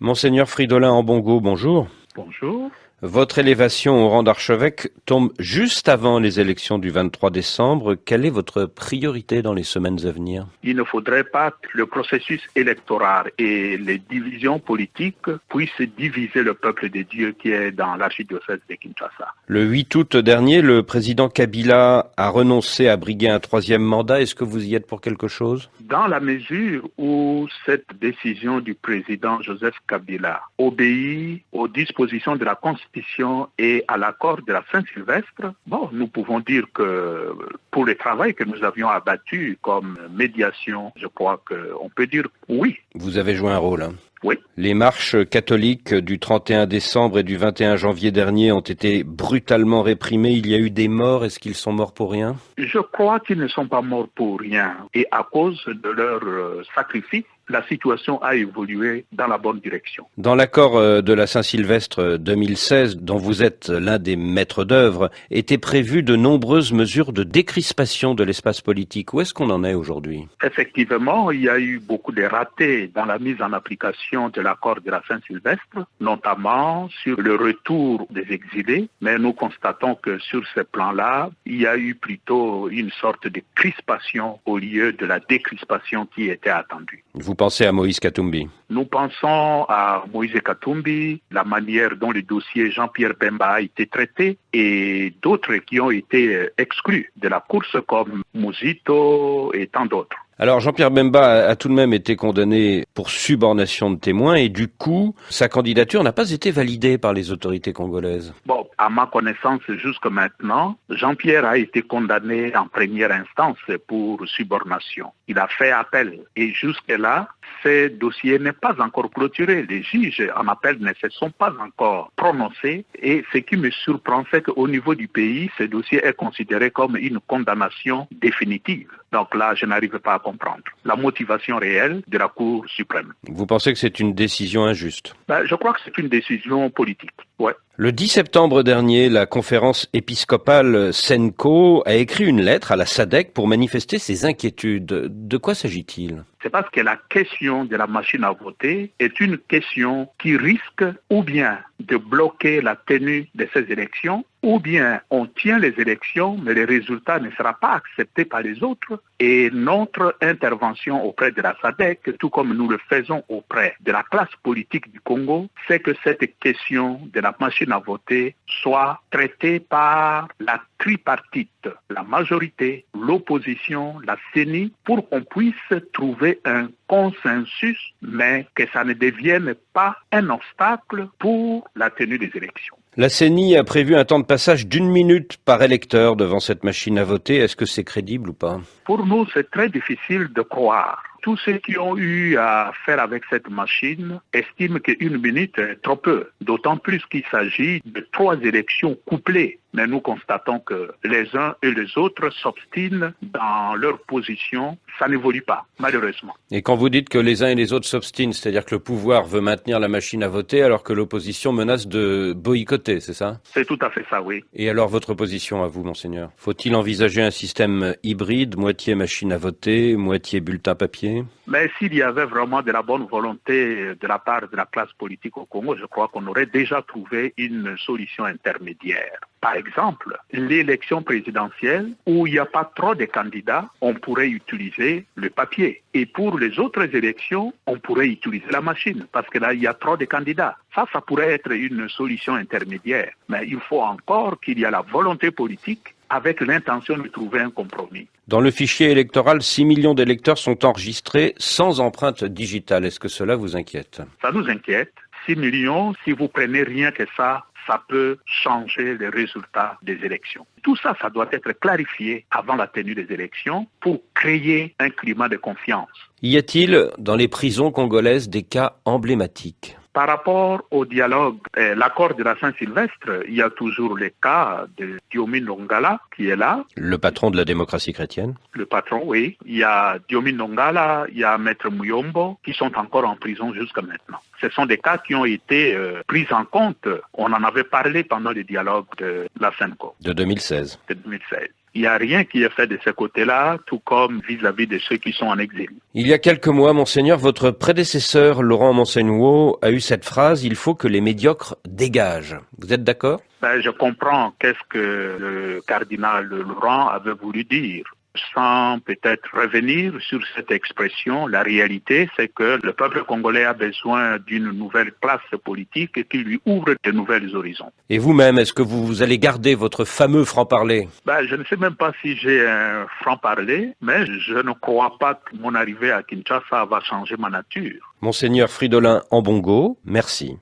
Monseigneur Fridolin Ambongo, bonjour. Bonjour. Votre élévation au rang d'archevêque tombe juste avant les élections du 23 décembre. Quelle est votre priorité dans les semaines à venir? Il ne faudrait pas que le processus électoral et les divisions politiques puissent diviser le peuple de Dieu qui est dans l'archidiocèse de Kinshasa. Le 8 août dernier, le président Kabila a renoncé à briguer un troisième mandat. Est-ce que vous y êtes pour quelque chose? Dans la mesure où cette décision du président Joseph Kabila obéit aux dispositions de la Constitution et à l'accord de la Saint-Sylvestre, nous pouvons dire que pour le travail que nous avions abattu comme médiation, je crois qu'on peut dire oui. Vous avez joué un rôle, hein? Oui. Les marches catholiques du 31 décembre et du 21 janvier dernier ont été brutalement réprimées. Il y a eu des morts. Est-ce qu'ils sont morts pour rien? Je crois qu'ils ne sont pas morts pour rien. Et à cause de leur sacrifice, la situation a évolué dans la bonne direction. Dans l'accord de la Saint-Sylvestre 2016, dont vous êtes l'un des maîtres d'œuvre, étaient prévues de nombreuses mesures de décrispation de l'espace politique. Où est-ce qu'on en est aujourd'hui? Effectivement, il y a eu beaucoup de ratés dans la mise en application de l'accord de la Saint-Sylvestre, notamment sur le retour des exilés. Mais nous constatons que sur ce plan-là, il y a eu plutôt une sorte de crispation au lieu de la décrispation qui était attendue. Vous pensez à Moïse Katumbi? Nous pensons à Moïse Katumbi, la manière dont le dossier Jean-Pierre Bemba a été traité et d'autres qui ont été exclus de la course comme Mouzito et tant d'autres. Alors Jean-Pierre Bemba a tout de même été condamné pour subornation de témoins et du coup, sa candidature n'a pas été validée par les autorités congolaises. À ma connaissance, jusque maintenant, Jean-Pierre a été condamné en première instance pour subornation. Il a fait appel et jusque-là, ce dossier n'est pas encore clôturé. Les juges en appel ne se sont pas encore prononcés et ce qui me surprend, c'est qu'au niveau du pays, ce dossier est considéré comme une condamnation définitive. Donc là, je n'arrive pas à comprendre la motivation réelle de la Cour suprême. Vous pensez que c'est une décision injuste? Je crois que c'est une décision politique, ouais. Le 10 septembre dernier, la conférence épiscopale SENCO a écrit une lettre à la SADC pour manifester ses inquiétudes. De quoi s'agit-il? C'est parce que la question de la machine à voter est une question qui risque ou bien de bloquer la tenue de ces élections, ou bien on tient les élections, mais le résultat ne sera pas accepté par les autres. Et notre intervention auprès de la SADC, tout comme nous le faisons auprès de la classe politique du Congo, c'est que cette question de la machine à voter soit traitée par la tripartite, la majorité, l'opposition, la CENI, pour qu'on puisse trouver un consensus, mais que ça ne devienne pas un obstacle pour la tenue des élections. La CENI a prévu un temps de passage d'1 minute par électeur devant cette machine à voter. Est-ce que c'est crédible ou pas? Pour nous, c'est très difficile de croire. Tous ceux qui ont eu à faire avec cette machine estiment qu'1 minute est trop peu, d'autant plus qu'il s'agit de 3 élections couplées. Mais nous constatons que les uns et les autres s'obstinent dans leur position. Ça n'évolue pas, malheureusement. Et quand vous dites que les uns et les autres s'obstinent, c'est-à-dire que le pouvoir veut maintenir la machine à voter alors que l'opposition menace de boycotter, c'est ça? C'est tout à fait ça, oui. Et alors votre position à vous, Monseigneur? Faut-il envisager un système hybride, moitié machine à voter, moitié bulletin papier? Mais s'il y avait vraiment de la bonne volonté de la part de la classe politique au Congo, je crois qu'on aurait déjà trouvé une solution intermédiaire. Par exemple, l'élection présidentielle où il n'y a pas trop de candidats, on pourrait utiliser le papier. Et pour les autres élections, on pourrait utiliser la machine parce que là, il y a trop de candidats. Ça pourrait être une solution intermédiaire. Mais il faut encore qu'il y ait la volonté politique avec l'intention de trouver un compromis. Dans le fichier électoral, 6 millions d'électeurs sont enregistrés sans empreinte digitale. Est-ce que cela vous inquiète? Ça nous inquiète. 6 millions, si vous prenez rien que ça peut changer les résultats des élections. Tout ça doit être clarifié avant la tenue des élections pour créer un climat de confiance. Y a-t-il dans les prisons congolaises des cas emblématiques? Par rapport au dialogue, l'accord de la Saint-Sylvestre, il y a toujours le cas de Diomi Nongala qui est là. Le patron de la démocratie chrétienne. Le patron, oui. Il y a Diomi Nongala, il y a Maître Muyombo qui sont encore en prison jusqu'à maintenant. Ce sont des cas qui ont été pris en compte. On en a avait parlé pendant le dialogue de la SENCO De 2016. de 2016. Il n'y a rien qui est fait de ce côté-là, tout comme vis-à-vis de ceux qui sont en exil. Il y a quelques mois, Monseigneur, votre prédécesseur, Laurent Monseigneur, a eu cette phrase « Il faut que les médiocres dégagent ». Vous êtes d'accord ? Je comprends qu'est-ce que le cardinal Laurent avait voulu dire. Sans peut-être revenir sur cette expression, la réalité, c'est que le peuple congolais a besoin d'une nouvelle classe politique qui lui ouvre de nouveaux horizons. Et vous-même, est-ce que vous allez garder votre fameux franc-parler ? Je ne sais même pas si j'ai un franc-parler, mais je ne crois pas que mon arrivée à Kinshasa va changer ma nature. Monseigneur Fridolin Ambongo, merci.